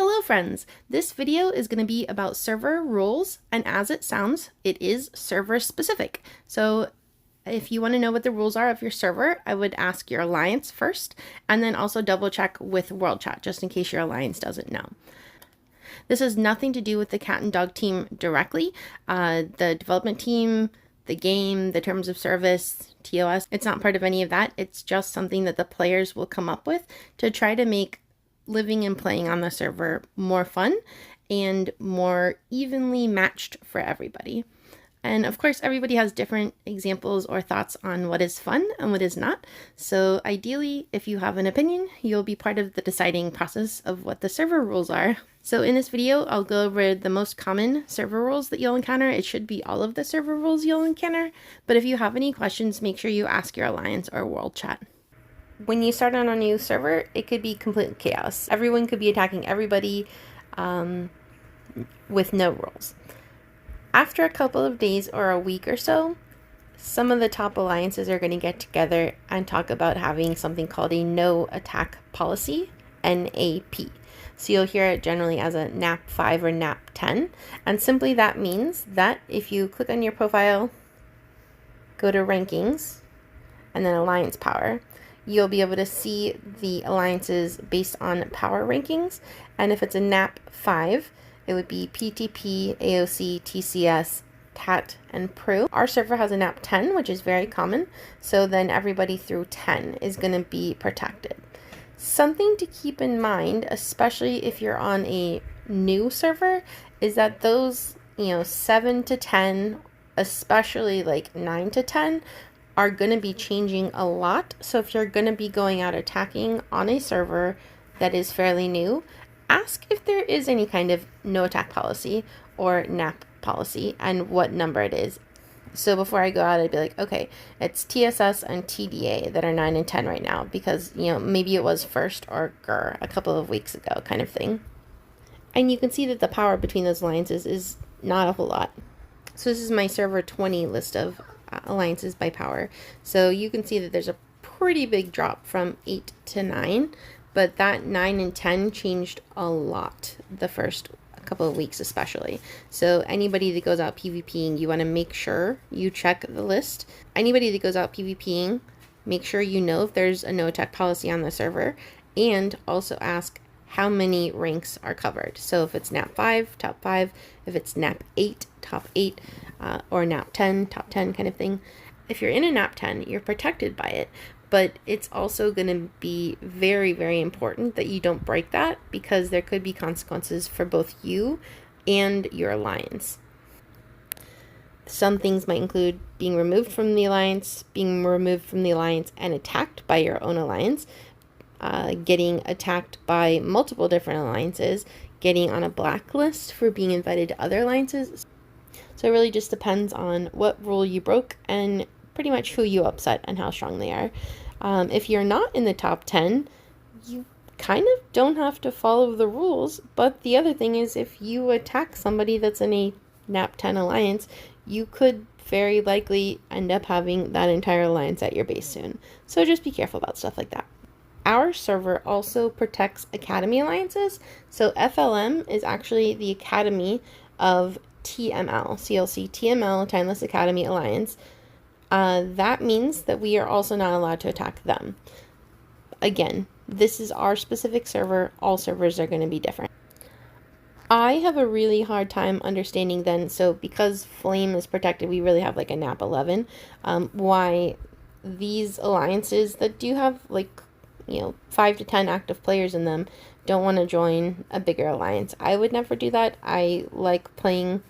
Hello friends! This video is going to be about server rules, and as it sounds, it is server specific. So if you want to know what the rules are of your server, I would ask your alliance first, and then also double check with world chat just in case your alliance doesn't know. This has nothing to do with the cat and dog team directly. The development team, the game, the terms of service, TOS, it's not part of any of that. It's just something that the players will come up with to try to make living and playing on the server more fun and more evenly matched for everybody. And of course, everybody has different examples or thoughts on what is fun and what is not. So ideally, if you have an opinion, you'll be part of the deciding process of what the server rules are. So in this video, I'll go over the most common server rules that you'll encounter. It should be all of the server rules you'll encounter, but if you have any questions, make sure you ask your alliance or world chat. When you start on a new server, it could be complete chaos. Everyone could be attacking everybody with no rules. After a couple of days or a week or so, some of the top alliances are going to get together and talk about having something called a no attack policy, NAP. So you'll hear it generally as a NAP 5 or NAP 10. And simply that means that if you click on your profile, go to rankings, and then alliance power, you'll be able to see the alliances based on power rankings. And if it's a NAP 5, it would be PTP, AOC, TCS, CAT, and PRU. Our server has a NAP 10, which is very common. So then everybody through 10 is going to be protected. Something to keep in mind, especially if you're on a new server, is that those, 7 to 10, especially like 9 to 10, are going to be changing a lot. So if you're going to be going out attacking on a server that is fairly new, ask if there is any kind of no attack policy or NAP policy and what number it is. So before I go out, I'd be like, okay, it's TSS and TDA that are 9 and 10 right now because, maybe it was first or GER a couple of weeks ago kind of thing. And you can see that the power between those alliances is not a whole lot. So this is my server 20 list of alliances by power. So you can see that there's a pretty big drop from 8 to 9, but that 9 and 10 changed a lot the first couple of weeks especially. So anybody that goes out PvPing, you want to make sure you check the list. Anybody that goes out PvPing, make sure you know if there's a no attack policy on the server, and also ask how many ranks are covered. So if it's NAP 5, top 5, if it's NAP 8, top 8, or NAP 10, top 10 kind of thing. If you're in a NAP 10, you're protected by it, but it's also going to be very, very important that you don't break that because there could be consequences for both you and your alliance. Some things might include being removed from the alliance and attacked by your own alliance, getting attacked by multiple different alliances, getting on a blacklist for being invited to other alliances. So it really just depends on what rule you broke and pretty much who you upset and how strong they are. If you're not in the top 10, you kind of don't have to follow the rules. But the other thing is if you attack somebody that's in a NAP 10 alliance, you could very likely end up having that entire alliance at your base soon. So just be careful about stuff like that. Our server also protects academy alliances. So FLM is actually the academy of TML, CLC TML, Timeless Academy Alliance. That means that we are also not allowed to attack them. Again, this is our specific server. All servers are going to be different. I have a really hard time understanding then, so because Flame is protected, we really have like a NAP 11, why these alliances that do have 5 to 10 active players in them don't want to join a bigger alliance. I would never do that. I like playing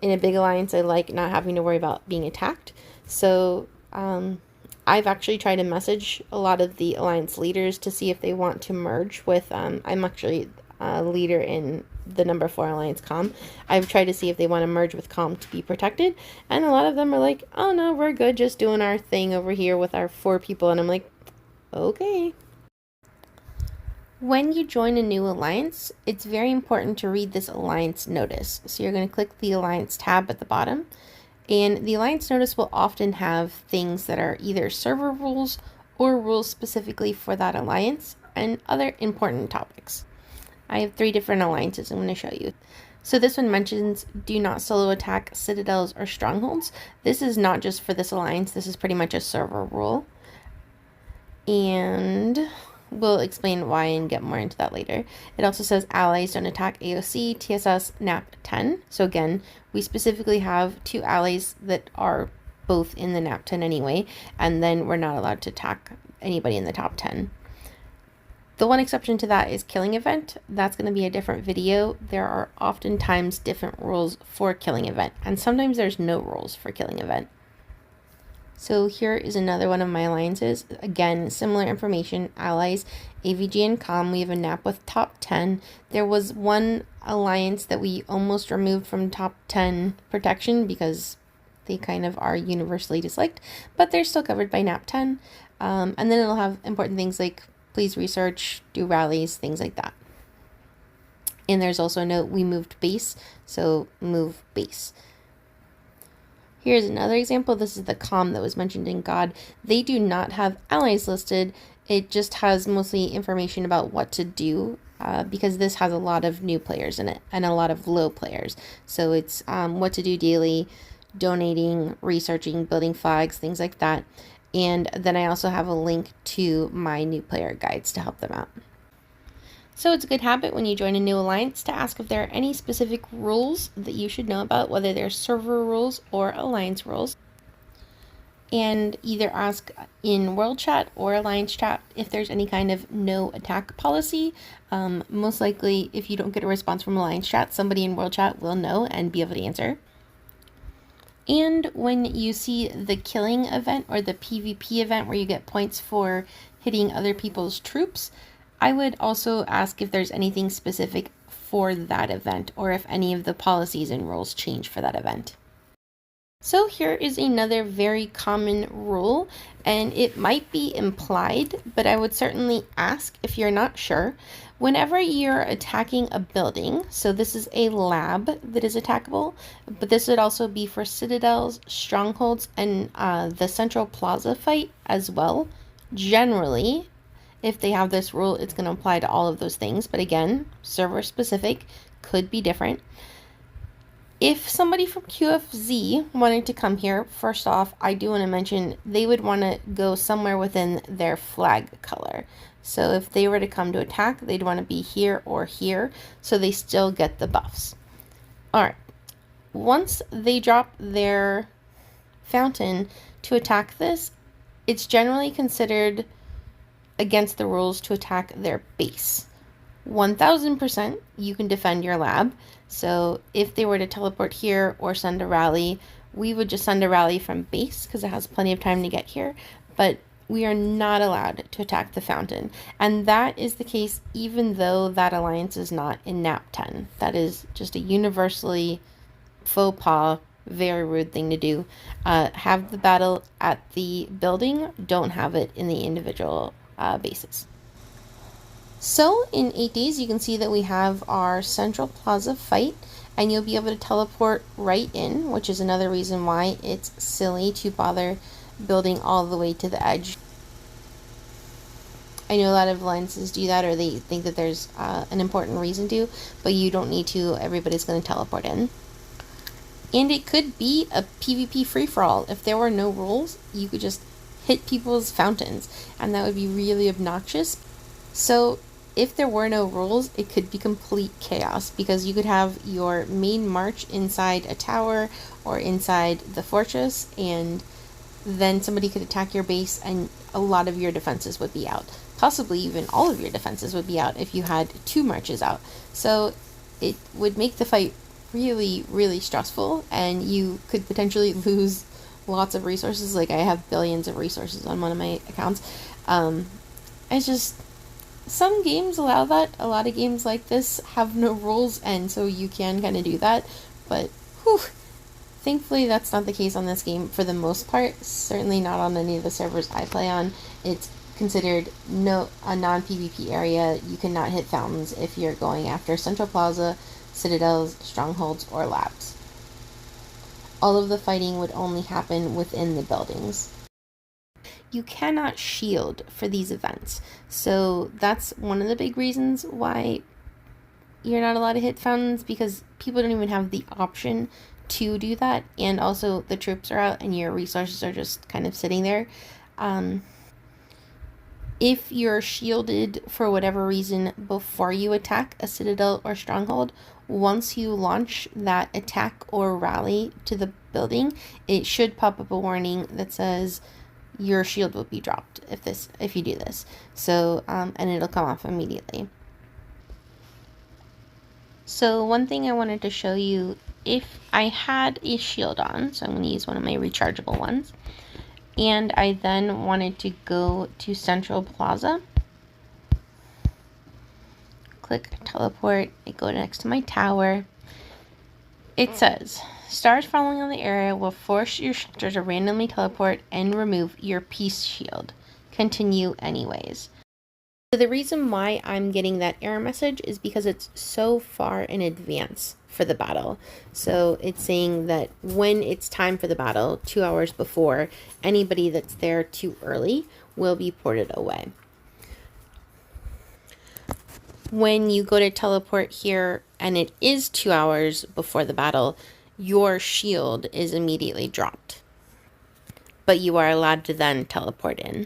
in a big alliance. I like not having to worry about being attacked. So I've actually tried to message a lot of the alliance leaders to see if they want to merge with, I'm actually a leader in the number 4 Alliance Com. I've tried to see if they want to merge with Com to be protected. And a lot of them are like, oh no, we're good just doing our thing over here with our 4 people. And I'm like, okay. When you join a new alliance, it's very important to read this Alliance Notice. So you're going to click the Alliance tab at the bottom, and the Alliance Notice will often have things that are either server rules or rules specifically for that alliance and other important topics. I have 3 different alliances I'm going to show you. So this one mentions do not solo attack citadels or strongholds. This is not just for this alliance, this is pretty much a server rule. And we'll explain why and get more into that later. It also says allies don't attack AOC, TSS, NAP 10. So again, we specifically have 2 allies that are both in the NAP 10 anyway, and then we're not allowed to attack anybody in the top 10. The one exception to that is killing event. That's going to be a different video. There are oftentimes different rules for killing event, and sometimes there's no rules for killing event. So here is another one of my alliances. Again, similar information, allies, AVG and COM. We have a NAP with top 10. There was one alliance that we almost removed from top 10 protection because they kind of are universally disliked, but they're still covered by NAP 10. And then it'll have important things like please research, do rallies, things like that. And there's also a note, we moved base, so move base. Here's another example. This is the COM that was mentioned in God. They do not have allies listed. It just has mostly information about what to do because this has a lot of new players in it and a lot of low players. So it's what to do daily, donating, researching, building flags, things like that. And then I also have a link to my new player guides to help them out. So it's a good habit when you join a new alliance to ask if there are any specific rules that you should know about, whether they're server rules or alliance rules. And either ask in world chat or alliance chat if there's any kind of no attack policy. Most likely, if you don't get a response from alliance chat, somebody in world chat will know and be able to answer. And when you see the killing event or the PvP event where you get points for hitting other people's troops, I would also ask if there's anything specific for that event or if any of the policies and rules change for that event. So here is another very common rule, and it might be implied, but I would certainly ask if you're not sure. Whenever you're attacking a building, so this is a lab that is attackable, but this would also be for citadels, strongholds, and the Central Plaza fight as well. Generally, if they have this rule, it's going to apply to all of those things, but again, server specific, could be different. If somebody from QFZ wanted to come here, first off, I do want to mention they would want to go somewhere within their flag color. So if they were to come to attack, they'd want to be here or here, so they still get the buffs. Alright, once they drop their fountain to attack this, it's generally considered against the rules to attack their base. 1000% you can defend your lab. So if they were to teleport here or send a rally, we would just send a rally from base because it has plenty of time to get here, but we are not allowed to attack the fountain. And that is the case even though that alliance is not in NAP 10. That is just a universally faux pas, very rude thing to do. Have the battle at the building, don't have it in the individual bases. So in 8 days, you can see that we have our Central Plaza fight, and you'll be able to teleport right in, which is another reason why it's silly to bother building all the way to the edge. I know a lot of alliances do that, or they think that there's an important reason to, but you don't need to. Everybody's going to teleport in. And it could be a PvP free-for-all. If there were no rules, you could just hit people's fountains, and that would be really obnoxious. So if there were no rules, it could be complete chaos because you could have your main march inside a tower or inside the fortress, and then somebody could attack your base and a lot of your defenses would be out. Possibly even all of your defenses would be out if you had 2 marches out. So it would make the fight really, really stressful, and you could potentially lose lots of resources. Like I have billions of resources on one of my accounts. It's just, some games allow that. A lot of games like this have no rules, and so you can kind of do that. But whew, thankfully that's not the case on this game for the most part. Certainly not on any of the servers I play on. It's considered a non-PvP area. You cannot hit fountains if you're going after Central Plaza, citadels, strongholds, or labs. All of the fighting would only happen within the buildings. You cannot shield for these events, so that's one of the big reasons why you're not allowed to hit fountains because people don't even have the option to do that, and also the troops are out and your resources are just kind of sitting there. If you're shielded for whatever reason before you attack a citadel or stronghold, once you launch that attack or rally to the building, it should pop up a warning that says your shield will be dropped if you do this. So and it'll come off immediately. So one thing I wanted to show you, if I had a shield on, so I'm going to use one of my rechargeable ones, and I then wanted to go to Central Plaza, click teleport, I go next to my tower. It says, stars falling on the area will force your shelter to randomly teleport and remove your peace shield. Continue anyways. So the reason why I'm getting that error message is because it's so far in advance for the battle. So it's saying that when it's time for the battle, 2 hours before, anybody that's there too early will be ported away. When you go to teleport here and it is 2 hours before the battle, your shield is immediately dropped. But you are allowed to then teleport in.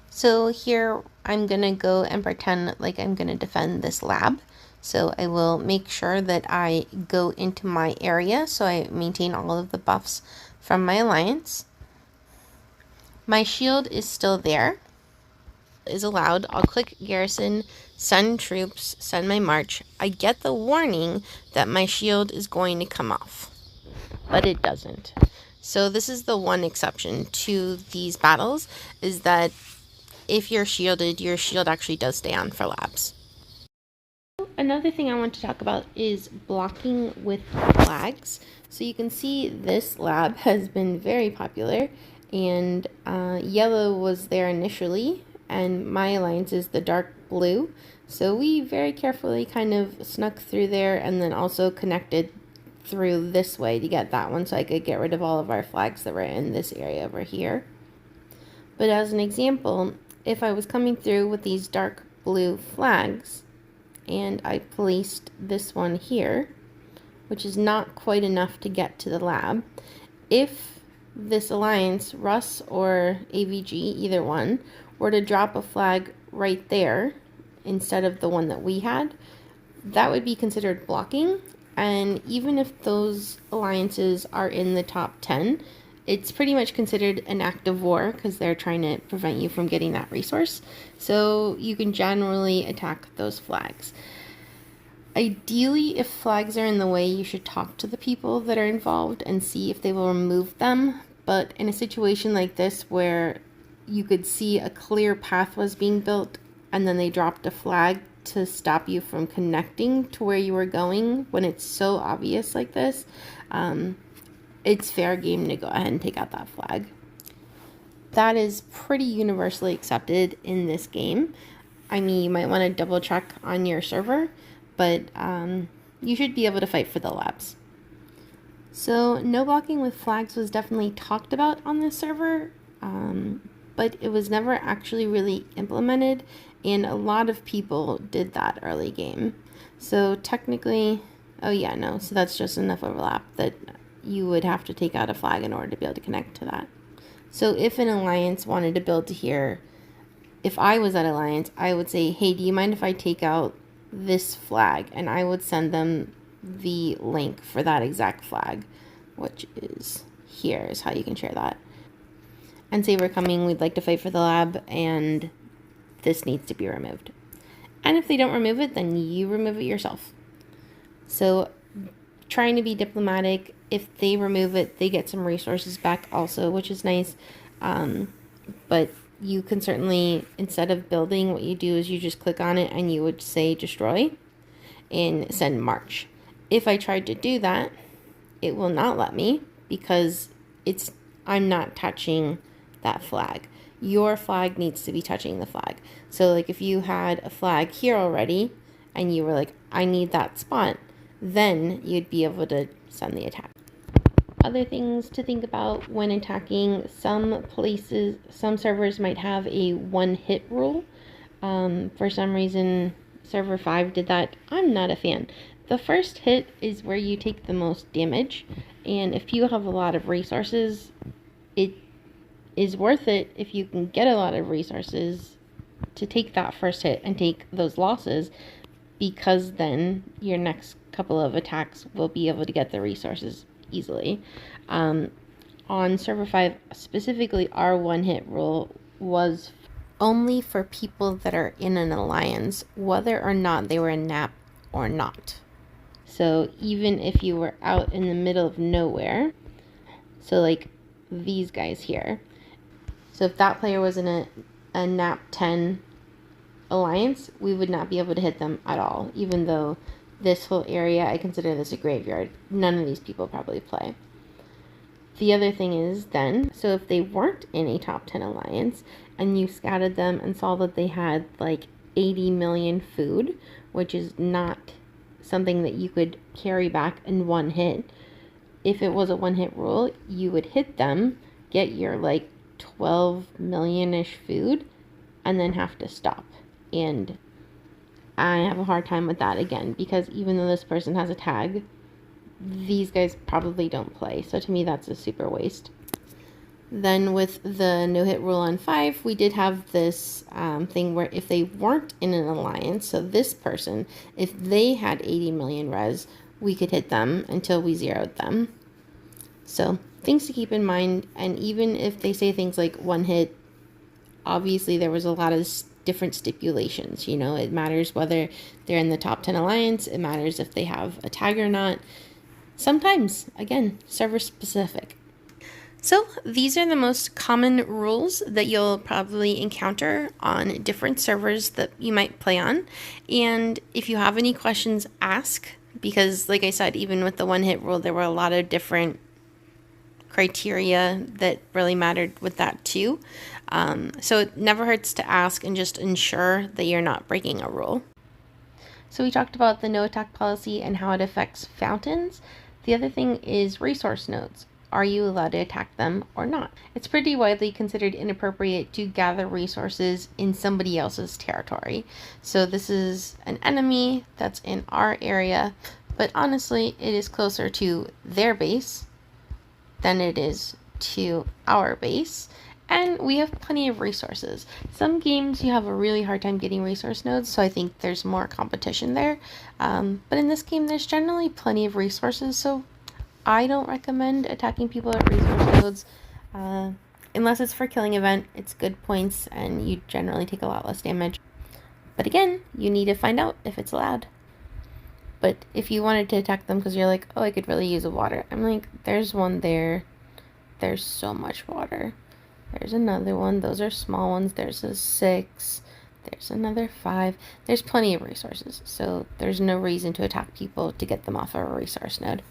So here I'm going to go and pretend like I'm going to defend this lab. So I will make sure that I go into my area so I maintain all of the buffs from my alliance. My shield is still there. Is allowed. I'll click garrison, send troops, send my march. I get the warning that my shield is going to come off, but it doesn't. So this is the one exception to these battles, is that if you're shielded, your shield actually does stay on for labs. Another thing I want to talk about is blocking with flags. So you can see this lab has been very popular, and yellow was there initially, and my alliance is the dark blue. So we very carefully kind of snuck through there and then also connected through this way to get that one so I could get rid of all of our flags that were in this area over here. But as an example, if I was coming through with these dark blue flags and I placed this one here, which is not quite enough to get to the lab, if this alliance, Russ or AVG, either one, were to drop a flag right there instead of the one that we had, that would be considered blocking. And even if those alliances are in the top 10, it's pretty much considered an act of war because they're trying to prevent you from getting that resource. So you can generally attack those flags. Ideally, if flags are in the way, you should talk to the people that are involved and see if they will remove them. But in a situation like this where you could see a clear path was being built and then they dropped a flag to stop you from connecting to where you were going, when it's so obvious like this, it's fair game to go ahead and take out that flag. That is pretty universally accepted in this game. I mean, you might want to double check on your server, but you should be able to fight for the labs. So no blocking with flags was definitely talked about on this server, but it was never actually really implemented, and a lot of people did that early game. So technically, oh yeah, no, so that's just enough overlap that you would have to take out a flag in order to be able to connect to that. So if an alliance wanted to build to here, if I was that alliance, I would say, hey, do you mind if I take out this flag? And I would send them the link for that exact flag, which is here is how you can share that. And say we're coming, we'd like to fight for the lab, and this needs to be removed. And if they don't remove it, then you remove it yourself. So trying to be diplomatic. If they remove it, they get some resources back also, which is nice. But you can certainly, instead of building, what you do is you just click on it and you would say destroy and send march. If I tried to do that, it will not let me because I'm not touching that flag. Your flag needs to be touching the flag. So like if you had a flag here already and you were like, I need that spot, then you'd be able to send the attack. Other things to think about when attacking: some servers might have a one hit rule. For some reason, server 5 did that. I'm not a fan. The first hit is where you take the most damage, and if you have a lot of resources, it is worth it if you can get a lot of resources to take that first hit and take those losses, because then your next couple of attacks will be able to get the resources easily. On server 5 specifically, our one hit rule was only for people that are in an alliance, whether or not they were in NAP or not. So even if you were out in the middle of nowhere, so like these guys here, so if that player was in a NAP 10 alliance, we would not be able to hit them at all, even though this whole area, I consider this a graveyard. None of these people probably play. The other thing is then, so if they weren't in a top 10 alliance and you scouted them and saw that they had like 80 million food, which is not something that you could carry back in one hit, if it was a one hit rule, you would hit them, get your like 12 million-ish food, and then have to stop. And I have a hard time with that again, because even though this person has a tag, these guys probably don't play. So to me, that's a super waste. Then with the no-hit rule on 5, we did have this thing where if they weren't in an alliance, so this person, if they had 80 million res, we could hit them until we zeroed them. So things to keep in mind, and even if they say things like one hit, obviously there was a lot of different stipulations. You know, it matters whether they're in the top 10 alliance, it matters if they have a tag or not. Sometimes, again, server specific. So these are the most common rules that you'll probably encounter on different servers that you might play on. And if you have any questions, ask, because like I said, even with the one hit rule, there were a lot of different criteria that really mattered with that too. So it never hurts to ask and just ensure that you're not breaking a rule. So we talked about the no attack policy and how it affects fountains. The other thing is resource nodes. Are you allowed to attack them or not? It's pretty widely considered inappropriate to gather resources in somebody else's territory. So this is an enemy that's in our area, but honestly, it is closer to their base than it is to our base. And we have plenty of resources. Some games you have a really hard time getting resource nodes, so I think there's more competition there. But in this game, there's generally plenty of resources, so I don't recommend attacking people at resource nodes. Unless it's for killing event, it's good points, and you generally take a lot less damage. But again, you need to find out if it's allowed. But if you wanted to attack them because you're like, oh, I could really use a water, I'm like, there's one there. There's so much water. There's another one. Those are small ones. There's a 6. There's another 5. There's plenty of resources. So there's no reason to attack people to get them off of a resource node.